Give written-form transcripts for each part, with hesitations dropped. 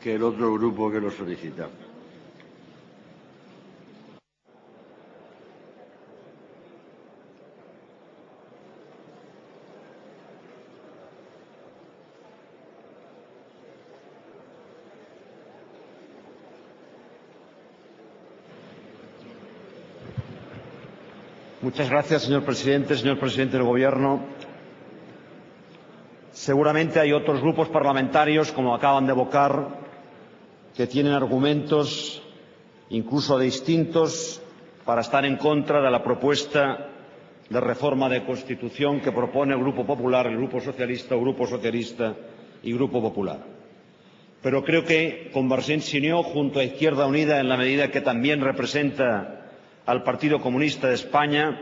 que el otro grupo que lo solicita. Muchas gracias, señor presidente del Gobierno. Seguramente hay otros grupos parlamentarios, como acaban de evocar, que tienen argumentos incluso distintos para estar en contra de la propuesta de reforma de Constitución que propone el Grupo Popular, el Grupo Socialista y Grupo Popular. Pero creo que Convergencia y Unió, junto a Izquierda Unida, en la medida que también representa al Partido Comunista de España,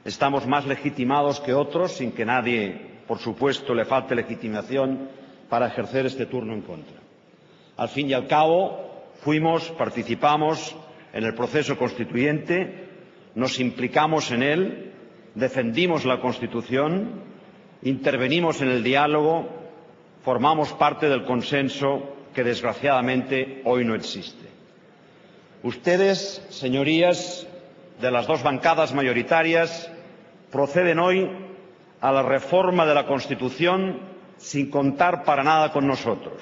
estamos más legitimados que otros, sin que nadie, por supuesto, le falte legitimación para ejercer este turno en contra. Al fin y al cabo, participamos en el proceso constituyente, nos implicamos en él, defendimos la Constitución, intervenimos en el diálogo, formamos parte del consenso que, desgraciadamente, hoy no existe. Ustedes, señorías de las dos bancadas mayoritarias, proceden hoy a la reforma de la Constitución sin contar para nada con nosotros.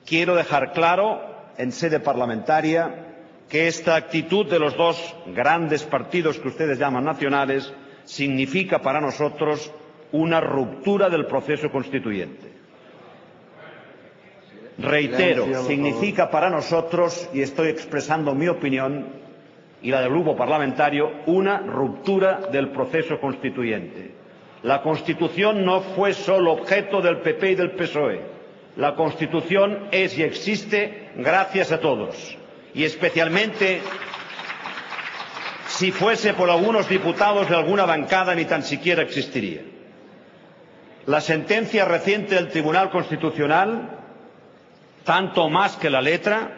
Quiero dejar claro, en sede parlamentaria, que esta actitud de los dos grandes partidos que ustedes llaman nacionales significa para nosotros una ruptura del proceso constituyente. Reitero, significa para nosotros, y estoy expresando mi opinión y la del grupo parlamentario, una ruptura del proceso constituyente. La Constitución no fue solo objeto del PP y del PSOE. La Constitución es y existe gracias a todos, y especialmente si fuese por algunos diputados de alguna bancada ni tan siquiera existiría. La sentencia reciente del Tribunal Constitucional, tanto más que la letra,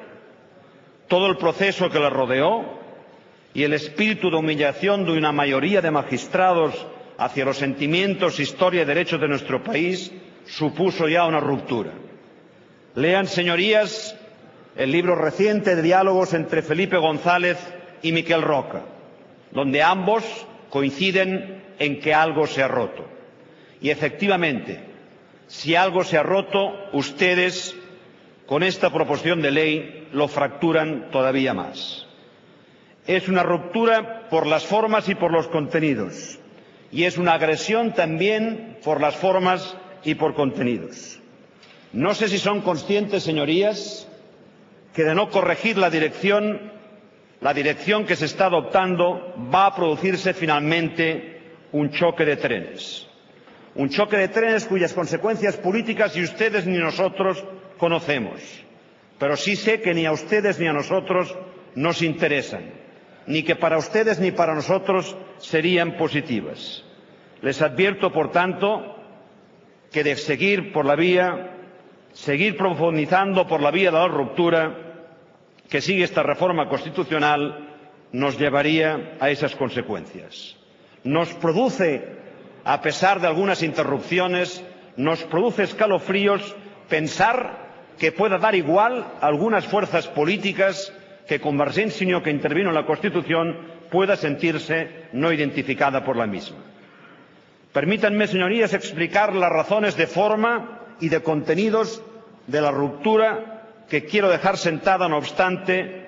todo el proceso que la rodeó y el espíritu de humillación de una mayoría de magistrados hacia los sentimientos, historia y derechos de nuestro país supuso ya una ruptura. Lean, señorías, el libro reciente de diálogos entre Felipe González y Miquel Roca, donde ambos coinciden en que algo se ha roto. Y efectivamente, si algo se ha roto, ustedes, con esta proposición de ley, lo fracturan todavía más. Es una ruptura por las formas y por los contenidos, y es una agresión también por las formas y por contenidos. No sé si son conscientes, señorías, que de no corregir la dirección que se está adoptando va a producirse finalmente un choque de trenes. Un choque de trenes cuyas consecuencias políticas ni ustedes ni nosotros conocemos. Pero sí sé que ni a ustedes ni a nosotros nos interesan, ni que para ustedes ni para nosotros serían positivas. Les advierto, por tanto, que de seguir profundizando por la vía de la ruptura que sigue esta reforma constitucional nos llevaría a esas consecuencias. Nos produce, a pesar de algunas interrupciones, nos produce escalofríos pensar que pueda dar igual a algunas fuerzas políticas que Convergencia y Unió, que intervino en la Constitución, pueda sentirse no identificada por la misma. Permítanme, señorías, explicar las razones de forma y de contenidos de la ruptura que quiero dejar sentada, no obstante,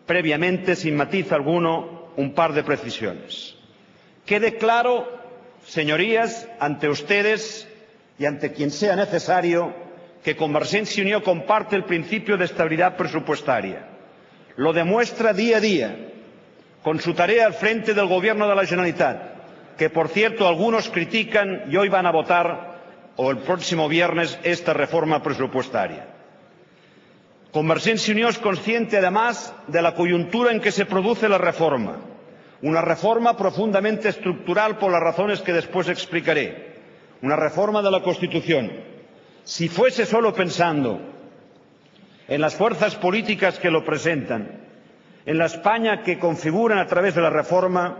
previamente, sin matiz alguno, un par de precisiones. Quede claro, señorías, ante ustedes y ante quien sea necesario, que Convergencia y Unió comparte el principio de estabilidad presupuestaria. Lo demuestra día a día con su tarea al frente del Gobierno de la Generalitat, que, por cierto, algunos critican y hoy van a votar, o el próximo viernes, esta reforma presupuestaria. Convergencia y Unió es consciente, además, de la coyuntura en que se produce la reforma, una reforma profundamente estructural por las razones que después explicaré, una reforma de la Constitución. Si fuese solo pensando en las fuerzas políticas que lo presentan, en la España que configuran a través de la reforma,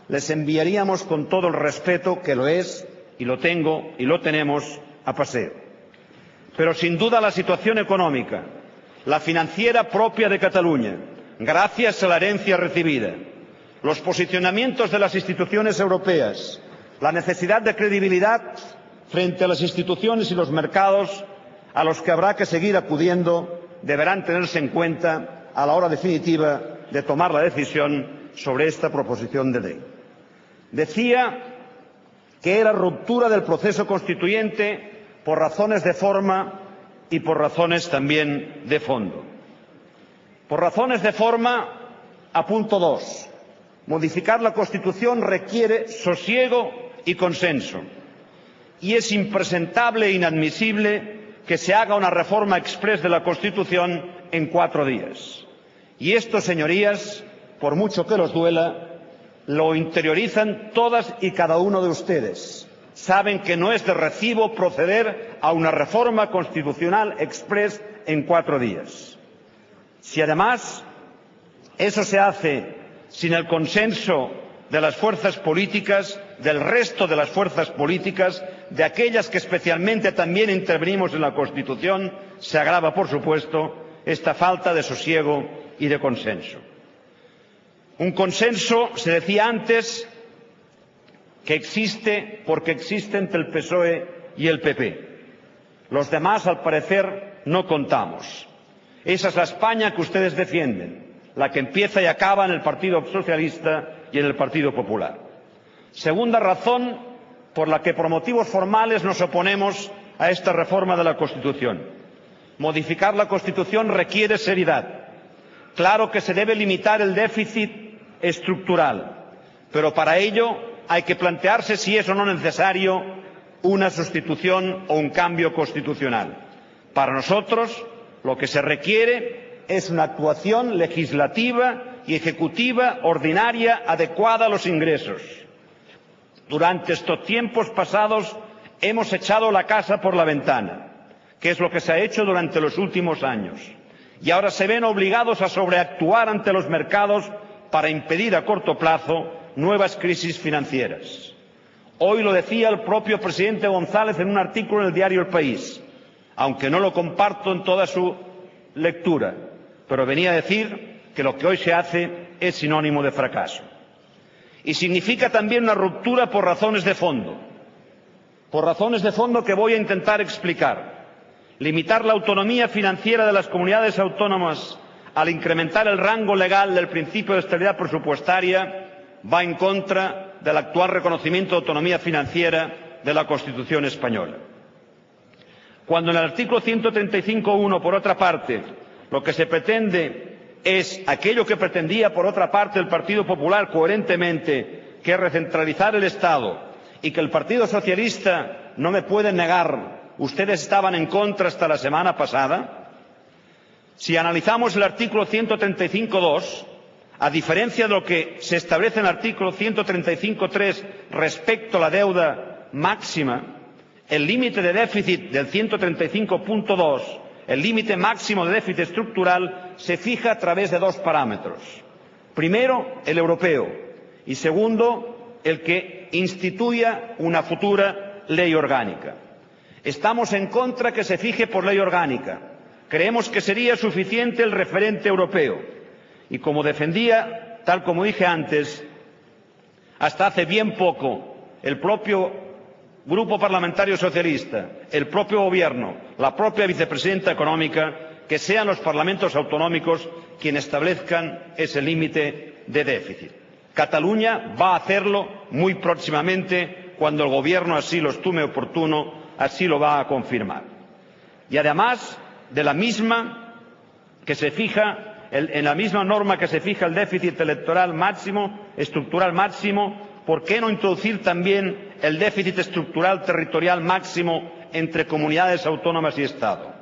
les enviaríamos con todo el respeto que lo es, y lo tengo, y lo tenemos, a paseo. pero sin duda la situación económica, la financiera propia de Cataluña, gracias a la herencia recibida, los posicionamientos de las instituciones europeas, la necesidad de credibilidad frente a las instituciones y los mercados a los que habrá que seguir acudiendo deberán tenerse en cuenta a la hora definitiva de tomar la decisión sobre esta proposición de ley. Decía que era ruptura del proceso constituyente por razones de forma y por razones también de fondo. Por razones de forma, apunto dos. Modificar la Constitución requiere sosiego y consenso. Y es impresentable e inadmisible que se haga una reforma exprés de la Constitución en 4 días. Y esto, señorías, por mucho que los duela, lo interiorizan todas y cada uno de ustedes. Saben que no es de recibo proceder a una reforma constitucional exprés en 4 días. Si además eso se hace sin el consenso de las fuerzas políticas, del resto de las fuerzas políticas, de aquellas que especialmente también intervenimos en la Constitución, se agrava, por supuesto, esta falta de sosiego y de consenso. Un consenso, se decía antes, que existe porque existe entre el PSOE y el PP. Los demás, al parecer, no contamos. Esa es la España que ustedes defienden, la que empieza y acaba en el Partido Socialista y en el Partido Popular. Segunda razón por la que por motivos formales nos oponemos a esta reforma de la Constitución. Modificar la Constitución requiere seriedad. Claro que se debe limitar el déficit estructural, pero para ello hay que plantearse si es o no necesario una sustitución o un cambio constitucional. Para nosotros, lo que se requiere es una actuación legislativa y ejecutiva ordinaria adecuada a los ingresos. Durante estos tiempos pasados hemos echado la casa por la ventana, que es lo que se ha hecho durante los últimos años, y ahora se ven obligados a sobreactuar ante los mercados para impedir a corto plazo nuevas crisis financieras. Hoy lo decía el propio presidente González en un artículo en el diario El País, aunque no lo comparto en toda su lectura, pero venía a decir que lo que hoy se hace es sinónimo de fracaso. Y significa también una ruptura por razones de fondo que voy a intentar explicar. Limitar la autonomía financiera de las comunidades autónomas al incrementar el rango legal del principio de estabilidad presupuestaria va en contra del actual reconocimiento de autonomía financiera de la Constitución española. Cuando en el artículo 135.1, por otra parte, lo que se pretende es aquello que pretendía, por otra parte, el Partido Popular coherentemente, que es recentralizar el Estado, y que el Partido Socialista, no me pueden negar, ustedes estaban en contra hasta la semana pasada. Si analizamos el artículo 135.2, a diferencia de lo que se establece en el artículo 135.3 respecto a la deuda máxima, el límite de déficit del 135.2, el límite máximo de déficit estructural, se fija a través de 2 parámetros. Primero, el europeo, y segundo, el que instituya una futura ley orgánica. Estamos en contra que se fije por ley orgánica. Creemos que sería suficiente el referente europeo. Y como defendía, tal como dije antes, hasta hace bien poco, el propio Grupo Parlamentario Socialista, el propio Gobierno, la propia Vicepresidenta Económica, que sean los parlamentos autonómicos quienes establezcan ese límite de déficit. Cataluña va a hacerlo muy próximamente, cuando el Gobierno así lo estime oportuno, así lo va a confirmar. Y además, de la misma que se fija, en la misma norma que se fija el déficit electoral máximo, estructural máximo, ¿por qué no introducir también el déficit estructural territorial máximo entre comunidades autónomas y Estado?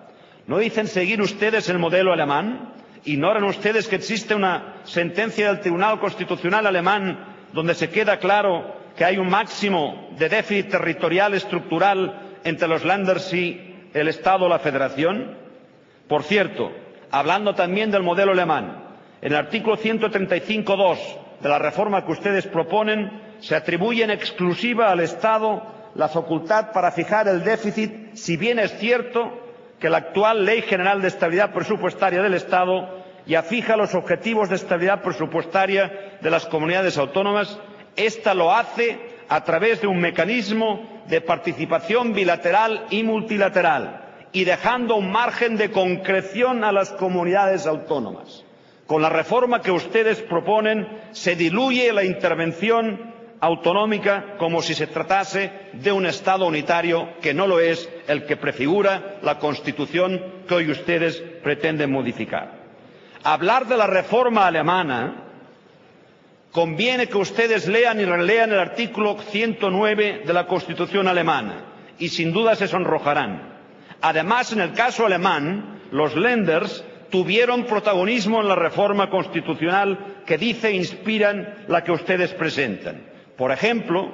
¿No dicen seguir ustedes el modelo alemán? ¿Ignoran ustedes que existe una sentencia del Tribunal Constitucional alemán donde se queda claro que hay un máximo de déficit territorial estructural entre los Länders y el Estado o la Federación? Por cierto, hablando también del modelo alemán, en el artículo 135.2 de la reforma que ustedes proponen, se atribuye en exclusiva al Estado la facultad para fijar el déficit, si bien es cierto que la actual Ley General de Estabilidad Presupuestaria del Estado ya fija los objetivos de estabilidad presupuestaria de las comunidades autónomas. Esta lo hace a través de un mecanismo de participación bilateral y multilateral y dejando un margen de concreción a las comunidades autónomas. Con la reforma que ustedes proponen se diluye la intervención autonómica como si se tratase de un Estado unitario, que no lo es, el que prefigura la Constitución que hoy ustedes pretenden modificar. Hablar de la reforma alemana, conviene que ustedes lean y relean el artículo 109 de la Constitución alemana y sin duda se sonrojarán. Además, en el caso alemán, los Länders tuvieron protagonismo en la reforma constitucional que dice inspiran la que ustedes presentan. Por ejemplo,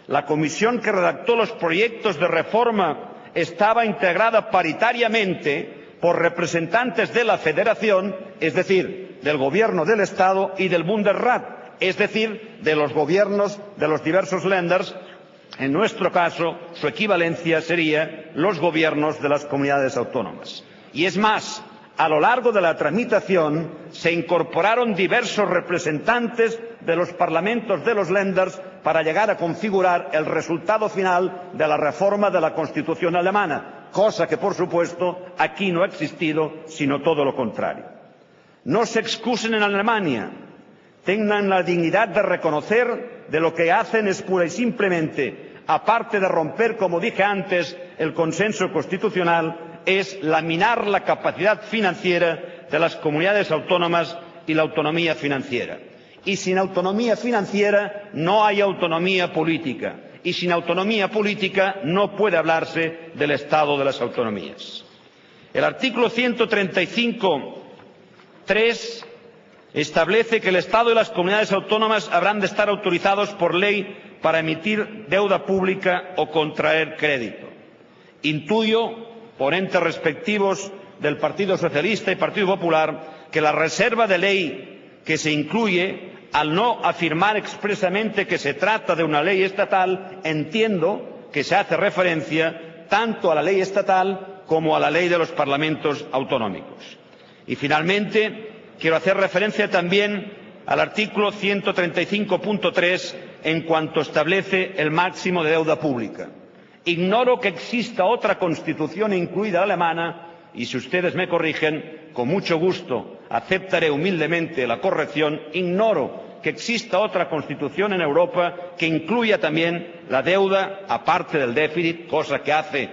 la comisión que redactó los proyectos de reforma estaba integrada paritariamente por representantes de la Federación, es decir, del Gobierno del Estado, y del Bundesrat, es decir, de los gobiernos de los diversos Länders. En nuestro caso, su equivalencia sería los gobiernos de las comunidades autónomas. Y es más, a lo largo de la tramitación se incorporaron diversos representantes de los parlamentos de los Länders para llegar a configurar el resultado final de la reforma de la Constitución alemana, cosa que, por supuesto, aquí no ha existido, sino todo lo contrario. No se excusen en Alemania, tengan la dignidad de reconocer de lo que hacen es pura y simplemente, aparte de romper, como dije antes, el consenso constitucional, es laminar la capacidad financiera de las comunidades autónomas y la autonomía financiera. Y sin autonomía financiera no hay autonomía política. Y sin autonomía política no puede hablarse del Estado de las autonomías. El artículo 135, 3, establece que el Estado y las comunidades autónomas habrán de estar autorizados por ley para emitir deuda pública o contraer crédito. Intuyo, por entes respectivos del Partido Socialista y Partido Popular, que la reserva de ley que se incluye, al no afirmar expresamente que se trata de una ley estatal, entiendo que se hace referencia tanto a la ley estatal como a la ley de los parlamentos autonómicos. Y finalmente, quiero hacer referencia también al artículo 135.3 en cuanto establece el máximo de deuda pública. Ignoro que exista otra constitución incluida la alemana y si ustedes me corrigen, con mucho gusto aceptaré humildemente la corrección. Ignoro que exista otra constitución en Europa que incluya también la deuda aparte del déficit, cosa que hace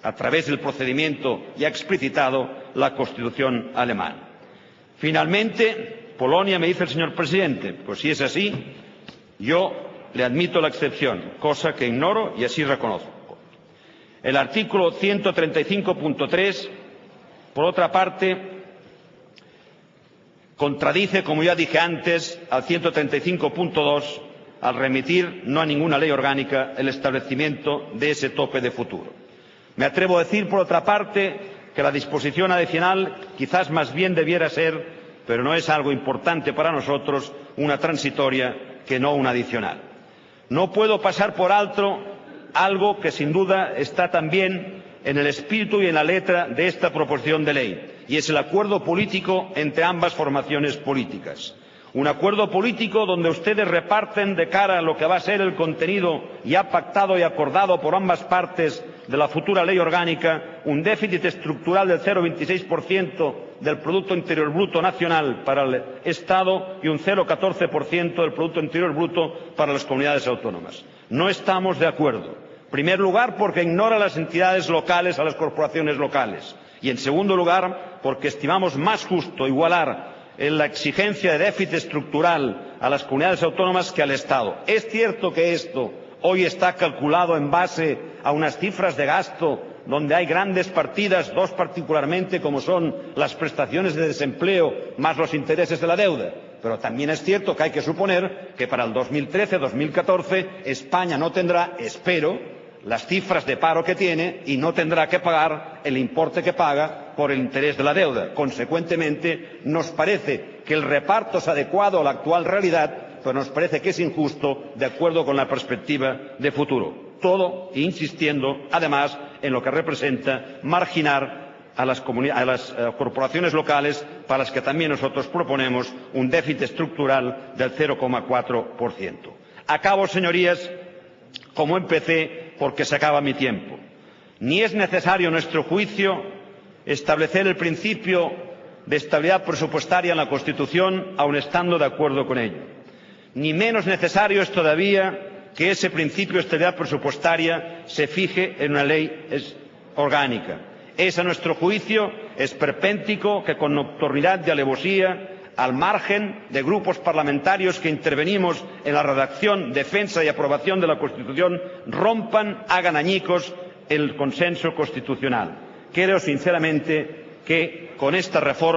a través del procedimiento ya explicitado la Constitución alemana. Finalmente, Polonia, me dice el señor presidente. Pues si es así, yo le admito la excepción, cosa que ignoro y así reconozco. El artículo 135.3, por otra parte, contradice, como ya dije antes, al 135.2 al remitir, no a ninguna ley orgánica, el establecimiento de ese tope de futuro. Me atrevo a decir, por otra parte, que la disposición adicional quizás más bien debiera ser, pero no es algo importante para nosotros, una transitoria que no una adicional. No puedo pasar por alto algo que sin duda está también en el espíritu y en la letra de esta proposición de ley, y es el acuerdo político entre ambas formaciones políticas. Un acuerdo político donde ustedes reparten, de cara a lo que va a ser el contenido ya pactado y acordado por ambas partes de la futura ley orgánica, un déficit estructural del 0,26% del Producto Interior Bruto nacional para el Estado y un 0,14% del Producto Interior Bruto para las comunidades autónomas. No estamos de acuerdo. En primer lugar, porque ignora a las entidades locales, a las corporaciones locales. Y en segundo lugar, porque estimamos más justo igualar en la exigencia de déficit estructural a las comunidades autónomas que al Estado. Es cierto que esto hoy está calculado en base a unas cifras de gasto donde hay grandes partidas, dos particularmente, como son las prestaciones de desempleo más los intereses de la deuda. Pero también es cierto que hay que suponer que para el 2013-2014 España no tendrá, espero, las cifras de paro que tiene y no tendrá que pagar el importe que paga por el interés de la deuda. Consecuentemente, nos parece que el reparto es adecuado a la actual realidad, pero nos parece que es injusto de acuerdo con la perspectiva de futuro. Todo insistiendo, además, en lo que representa marginar a las corporaciones locales, para las que también nosotros proponemos un déficit estructural del 0,4%. Acabo, señorías, como empecé, porque se acaba mi tiempo. Ni es necesario, a nuestro juicio, establecer el principio de estabilidad presupuestaria en la Constitución, aun estando de acuerdo con ello. Ni menos necesario es todavía que ese principio de estabilidad presupuestaria se fije en una ley orgánica. Es, a nuestro juicio, esperpéntico que con nocturnidad y alevosía, al margen de grupos parlamentarios que intervenimos en la redacción, defensa y aprobación de la Constitución, rompan, hagan añicos el consenso constitucional. Creo sinceramente que con esta reforma